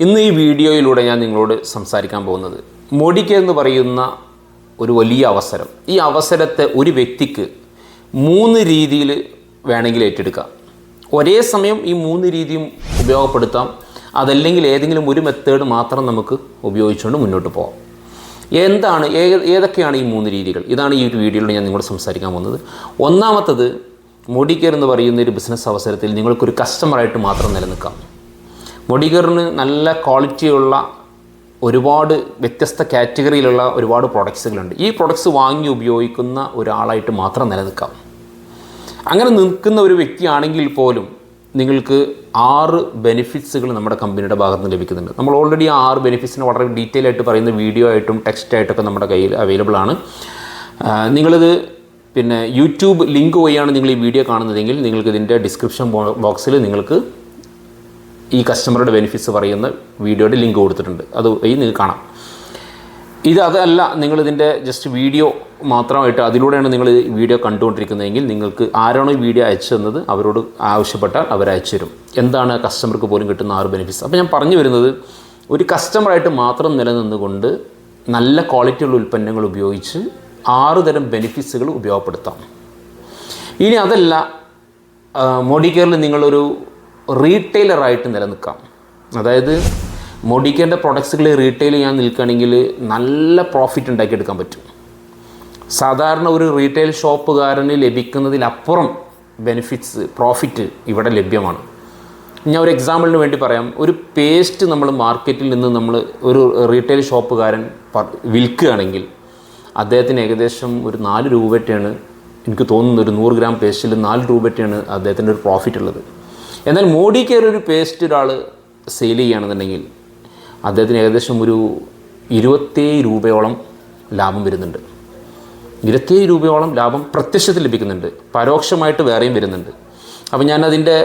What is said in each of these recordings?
ഇന്ന് ഈ വീഡിയോയിലൂടെ ഞാൻ നിങ്ങളോട് സംസാരിക്കാൻ പോകുന്നത് മോഡികെയർ എന്ന് പറയുന്ന ഒരു വലിയ അവസരം. ഈ അവസരത്തെ ഒരു വ്യക്തിക്ക് 3 രീതിയിൽ വേണമെങ്കിൽ ഏറ്റെടുക്കാം. ഒരേ സമയം ഈ 3 രീതിയും ഉപയോഗപ്പെടുത്താം. അതല്ലെങ്കിൽ ഏതെങ്കിലും ഒരു മെത്തേഡ് മാത്രം നമുക്ക് ഉപയോഗിച്ചുകൊണ്ട് മുന്നോട്ട് പോകാം. ഏതൊക്കെയാണ് ഈ 3 രീതികൾ? ഇതാണ് ഈ ഒരു വീഡിയോയിൽ ഞാൻ നിങ്ങളോട് സംസാരിക്കാൻ പോകുന്നത്. ഒന്നാമത്തത്, മോഡികെയർ എന്ന് പറയുന്ന ഒരു ബിസിനസ് അവസരത്തിൽ നിങ്ങൾക്കൊരു കസ്റ്റമറായിട്ട് മാത്രം നിലനിൽക്കാം. മോഡികെയറിന് നല്ല ക്വാളിറ്റിയുള്ള ഒരുപാട് വ്യത്യസ്ത കാറ്റഗറിയിലുള്ള ഒരുപാട് പ്രൊഡക്ട്സുകളുണ്ട്. ഈ പ്രൊഡക്ട്സ് വാങ്ങി ഉപയോഗിക്കുന്ന ഒരാളായിട്ട് മാത്രം നിലനിൽക്കാം. അങ്ങനെ നിൽക്കുന്ന ഒരു വ്യക്തിയാണെങ്കിൽ പോലും നിങ്ങൾക്ക് 6 ബെനിഫിറ്റ്സുകൾ നമ്മുടെ കമ്പനിയുടെ ഭാഗത്ത് നിന്ന് ലഭിക്കുന്നുണ്ട്. നമ്മൾ ഓൾറെഡി ആ 6 ബെനിഫിറ്റ്സിനെ വളരെ ഡീറ്റെയിൽ ആയിട്ട് പറയുന്ന വീഡിയോ ആയിട്ടും ടെക്സ്റ്റ് ആയിട്ടൊക്കെ നമ്മുടെ കയ്യിൽ അവൈലബിൾ ആണ്. നിങ്ങളിത് യൂട്യൂബ് ലിങ്ക് വഴിയാണ് നിങ്ങൾ ഈ വീഡിയോ കാണുന്നതെങ്കിൽ നിങ്ങൾക്ക് ഇതിൻ്റെ ഡിസ്ക്രിപ്ഷൻ ബോക്സിൽ നിങ്ങൾക്ക് ഈ കസ്റ്റമറുടെ ബെനിഫിറ്റ്സ് പറയുന്ന വീഡിയോയുടെ ലിങ്ക് കൊടുത്തിട്ടുണ്ട്. അത് വഴി നിങ്ങൾക്ക് കാണാം. അതല്ല, നിങ്ങളിതിൻ്റെ ജസ്റ്റ് വീഡിയോ മാത്രമായിട്ട് അതിലൂടെയാണ് നിങ്ങൾ വീഡിയോ കണ്ടുകൊണ്ടിരിക്കുന്നതെങ്കിൽ നിങ്ങൾക്ക് ആരാണോ ഈ വീഡിയോ അയച്ചു തന്നത് അവരോട് ആവശ്യപ്പെട്ടാൽ അവർ അയച്ചു തരും. എന്താണ് കസ്റ്റമർക്ക് പോലും കിട്ടുന്ന 6 ബെനിഫിറ്റ്സ്? അപ്പോൾ ഞാൻ പറഞ്ഞു വരുന്നത്, ഒരു കസ്റ്റമറായിട്ട് മാത്രം നിലനിന്നുകൊണ്ട് നല്ല ക്വാളിറ്റിയുള്ള ഉൽപ്പന്നങ്ങൾ ഉപയോഗിച്ച് 6 തരം ബെനിഫിറ്റ്സുകൾ ഉപയോഗപ്പെടുത്താം. ഇനി അതല്ല, മോഡികെയറിൽ നിങ്ങളൊരു റീറ്റെയിലറായിട്ട് നിലനിൽക്കാം. അതായത് മോഡികെയറിൻ്റെ പ്രൊഡക്ട്സുകൾ റീറ്റെയിൽ ചെയ്യാൻ നിൽക്കുകയാണെങ്കിൽ നല്ല പ്രോഫിറ്റ് ഉണ്ടാക്കിയെടുക്കാൻ പറ്റും. സാധാരണ ഒരു റീറ്റെയിൽ ഷോപ്പുകാരന് ലഭിക്കുന്നതിലപ്പുറം പ്രോഫിറ്റ് ഇവിടെ ലഭ്യമാണ്. ഞാൻ ഒരു എക്സാമ്പിളിന് വേണ്ടി പറയാം. ഒരു പേസ്റ്റ് നമ്മൾ മാർക്കറ്റിൽ നിന്ന് നമ്മൾ ഒരു റീറ്റെയിൽ ഷോപ്പുകാരൻ വിൽക്കുകയാണെങ്കിൽ അദ്ദേഹത്തിന് ഏകദേശം ഒരു 4 രൂപയ്ക്കാണ്, എനിക്ക് തോന്നുന്നു ഒരു 100 ഗ്രാം പേസ്റ്റിൽ 4 രൂപയ്ക്കാണ് അദ്ദേഹത്തിൻ്റെ ഒരു പ്രോഫിറ്റ് ഉള്ളത്. എന്നാൽ മോഡികെയർ ഒരു പേസ്റ്റ് ഒരാൾ സെയിൽ ചെയ്യുകയാണെന്നുണ്ടെങ്കിൽ അദ്ദേഹത്തിന് ഏകദേശം ഒരു 27 രൂപയോളം ലാഭം വരുന്നുണ്ട്. 27 രൂപയോളം ലാഭം പ്രത്യക്ഷത്തിൽ ലഭിക്കുന്നുണ്ട്. പരോക്ഷമായിട്ട് വേറെയും വരുന്നുണ്ട്. അപ്പോൾ ഞാനതിൻ്റെ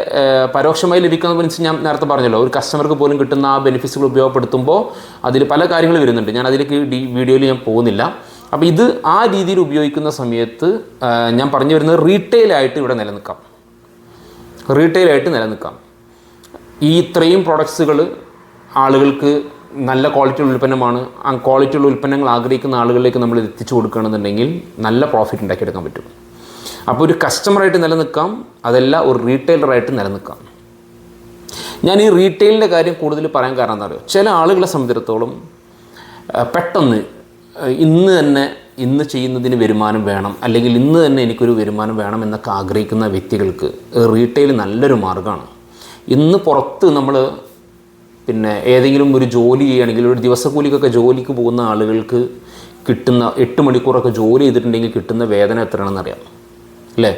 പരോക്ഷമായി ലഭിക്കുന്ന മീൻസ് ഞാൻ നേരത്തെ പറഞ്ഞല്ലോ, ഒരു കസ്റ്റമർക്ക് പോലും കിട്ടുന്ന ആ ബെനിഫിറ്റ്സുകൾ ഉപയോഗപ്പെടുത്തുമ്പോൾ അതിൽ പല കാര്യങ്ങൾ വരുന്നുണ്ട്. ഞാൻ അതിലേക്ക് വീഡിയോയിൽ ഞാൻ പോകുന്നില്ല. അപ്പോൾ ഇത് ആ രീതിയിൽ ഉപയോഗിക്കുന്ന സമയത്ത് ഞാൻ പറഞ്ഞു വരുന്നത് റീറ്റെയിലായിട്ട് ഇവിടെ നിലനിൽക്കാം. ഈ ഇത്രയും പ്രൊഡക്ട്സുകൾ ആളുകൾക്ക് നല്ല ക്വാളിറ്റിയുള്ള ഉൽപ്പന്നമാണ്. ആ ക്വാളിറ്റിയുള്ള ഉൽപ്പന്നങ്ങൾ ആഗ്രഹിക്കുന്ന ആളുകളിലേക്ക് നമ്മൾ എത്തിച്ചു കൊടുക്കുകയാണെന്നുണ്ടെങ്കിൽ നല്ല പ്രോഫിറ്റ് ഉണ്ടാക്കിയെടുക്കാൻ പറ്റും. അപ്പോൾ ഒരു കസ്റ്റമറായിട്ട് നിലനിൽക്കാം, അതല്ല ഒരു റീറ്റെയിലറായിട്ട് നിലനിൽക്കാം. ഞാൻ ഈ റീറ്റെയിലിൻ്റെ കാര്യം കൂടുതൽ പറയാൻ കാരണം എന്താ പറയുക, ചില ആളുകളെ സംബന്ധിച്ചിടത്തോളം പെട്ടെന്ന് ഇന്ന് ചെയ്യുന്നതിന് വരുമാനം വേണം, അല്ലെങ്കിൽ ഇന്ന് തന്നെ എനിക്കൊരു വരുമാനം വേണം എന്നൊക്കെ ആഗ്രഹിക്കുന്ന വ്യക്തികൾക്ക് റീറ്റെയിൽ നല്ലൊരു മാർഗ്ഗമാണ്. ഇന്ന് പുറത്ത് നമ്മൾ ഏതെങ്കിലും ഒരു ജോലി ചെയ്യുകയാണെങ്കിൽ, ഒരു ദിവസക്കൂലിക്കൊക്കെ ജോലിക്ക് പോകുന്ന ആളുകൾക്ക് കിട്ടുന്ന 8 മണിക്കൂറൊക്കെ ജോലി ചെയ്തിട്ടുണ്ടെങ്കിൽ കിട്ടുന്ന വേതന എത്രയാണെന്ന് അറിയാം അല്ലേ?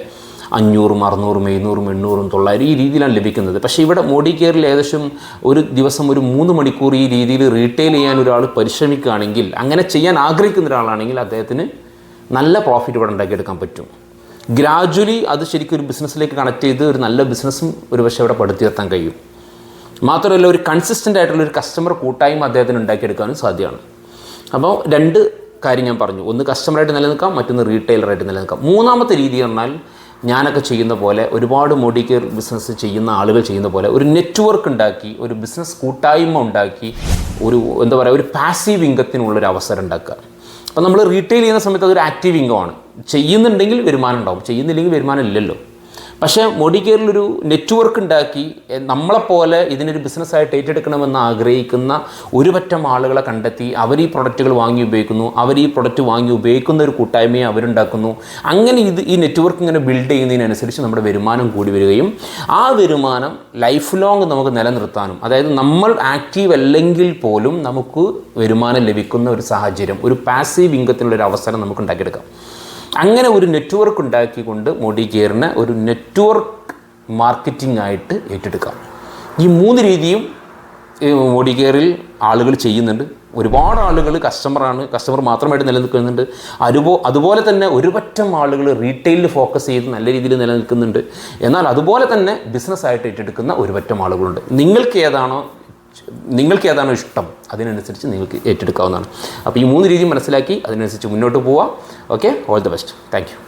500, 600, 700, 800, 900 ഈ രീതിയിലാണ് ലഭിക്കുന്നത്. പക്ഷേ ഇവിടെ മോഡികെയറിൽ ഏകദേശം ഒരു ദിവസം ഒരു 3 മണിക്കൂർ ഈ രീതിയിൽ റീറ്റെയിൽ ചെയ്യാൻ ഒരാൾ പരിശ്രമിക്കുകയാണെങ്കിൽ, അങ്ങനെ ചെയ്യാൻ ആഗ്രഹിക്കുന്ന ഒരാളാണെങ്കിൽ അദ്ദേഹത്തിന് നല്ല പ്രോഫിറ്റ് ഇവിടെ ഉണ്ടാക്കിയെടുക്കാൻ പറ്റും. ഗ്രാജ്വലി അത് ശരിക്കും ഒരു ബിസിനസ്സിലേക്ക് കണക്ട് ചെയ്ത് ഒരു നല്ല ബിസിനസ്സും ഒരു പക്ഷേ ഇവിടെ പടുത്തുയർത്താൻ കഴിയും. മാത്രമല്ല, ഒരു കൺസിസ്റ്റൻ്റ് ആയിട്ടുള്ള ഒരു കസ്റ്റമർ കൂട്ടായ്മ അദ്ദേഹത്തിന് ഉണ്ടാക്കിയെടുക്കാനും സാധ്യമാണ്. അപ്പോൾ 2 കാര്യം ഞാൻ പറഞ്ഞു. ഒന്ന് കസ്റ്റമറായിട്ട് നിലനിൽക്കാം, മറ്റൊന്ന് റീറ്റെയിലറായിട്ട് നിലനിൽക്കാം. മൂന്നാമത്തെ രീതി പറഞ്ഞാൽ ഞാനൊക്കെ ചെയ്യുന്ന പോലെ, ഒരുപാട് മോഡികെയർ ബിസിനസ് ചെയ്യുന്ന ആളുകൾ ചെയ്യുന്ന പോലെ ഒരു നെറ്റ്വർക്ക് ഉണ്ടാക്കി, ഒരു ബിസിനസ് കൂട്ടായ്മ ഉണ്ടാക്കി, ഒരു പാസീവ് ഇൻകത്തിനുള്ളൊരു അവസരം ഉണ്ടാക്കുക. അപ്പോൾ നമ്മൾ റീറ്റെയിൽ ചെയ്യുന്ന സമയത്ത് അതൊരു ആക്റ്റീവ് ഇൻകമാണ്. ചെയ്യുന്നുണ്ടെങ്കിൽ വരുമാനം ഉണ്ടാവും, ചെയ്യുന്നില്ലെങ്കിൽ വരുമാനം ഇല്ലല്ലോ. പക്ഷേ മോഡികെയറിലൊരു നെറ്റ്വർക്ക് ഉണ്ടാക്കി നമ്മളെപ്പോലെ ഇതിനൊരു ബിസിനസ്സായിട്ട് ഏറ്റെടുക്കണമെന്ന് ആഗ്രഹിക്കുന്ന ഒരു പറ്റം ആളുകളെ കണ്ടെത്തി അവർ ഈ പ്രൊഡക്റ്റുകൾ വാങ്ങി ഉപയോഗിക്കുന്നു, അവർ ഈ പ്രൊഡക്റ്റ് വാങ്ങി ഉപയോഗിക്കുന്ന ഒരു കൂട്ടായ്മയെ അവരുണ്ടാക്കുന്നു. അങ്ങനെ ഈ നെറ്റ്വർക്ക് ഇങ്ങനെ ബിൽഡ് ചെയ്യുന്നതിനനുസരിച്ച് നമ്മുടെ വരുമാനം കൂടി വരികയും ആ വരുമാനം ലൈഫ് ലോങ് നമുക്ക് നിലനിർത്താനും, അതായത് നമ്മൾ ആക്റ്റീവ് അല്ലെങ്കിൽ പോലും നമുക്ക് വരുമാനം ലഭിക്കുന്ന ഒരു സാഹചര്യം, ഒരു പാസീവ് ഇൻകത്തിനുള്ളൊരു അവസരം നമുക്ക് ഉണ്ടാക്കിയെടുക്കാം. അങ്ങനെ ഒരു നെറ്റ്വർക്ക് ഉണ്ടാക്കിക്കൊണ്ട് മോഡികെയറിനെ ഒരു നെറ്റ്വർക്ക് മാർക്കറ്റിംഗ് ആയിട്ട് ഏറ്റെടുക്കാം. ഈ 3 രീതിയും മോഡികെയറിൽ ആളുകൾ ചെയ്യുന്നുണ്ട്. ഒരുപാട് ആളുകൾ കസ്റ്റമർ മാത്രമായിട്ട് നിലനിൽക്കുന്നുണ്ട്. അതുപോലെ തന്നെ ഒരുപറ്റം ആളുകൾ റീറ്റെയിലിൽ ഫോക്കസ് ചെയ്ത് നല്ല രീതിയിൽ നിലനിൽക്കുന്നുണ്ട്. എന്നാൽ അതുപോലെ തന്നെ ബിസിനസ്സായിട്ട് ഏറ്റെടുക്കുന്ന ഒരുപറ്റം ആളുകളുണ്ട്. നിങ്ങൾക്ക് ഏതാണോ ഇഷ്ടം അതിനനുസരിച്ച് നിങ്ങൾക്ക് ഏറ്റെടുക്കാവുന്നതാണ്. അപ്പോൾ ഈ 3 രീതി മനസ്സിലാക്കി അതിനനുസരിച്ച് മുന്നോട്ട് പോവുക. Okay, all the best. Thank you.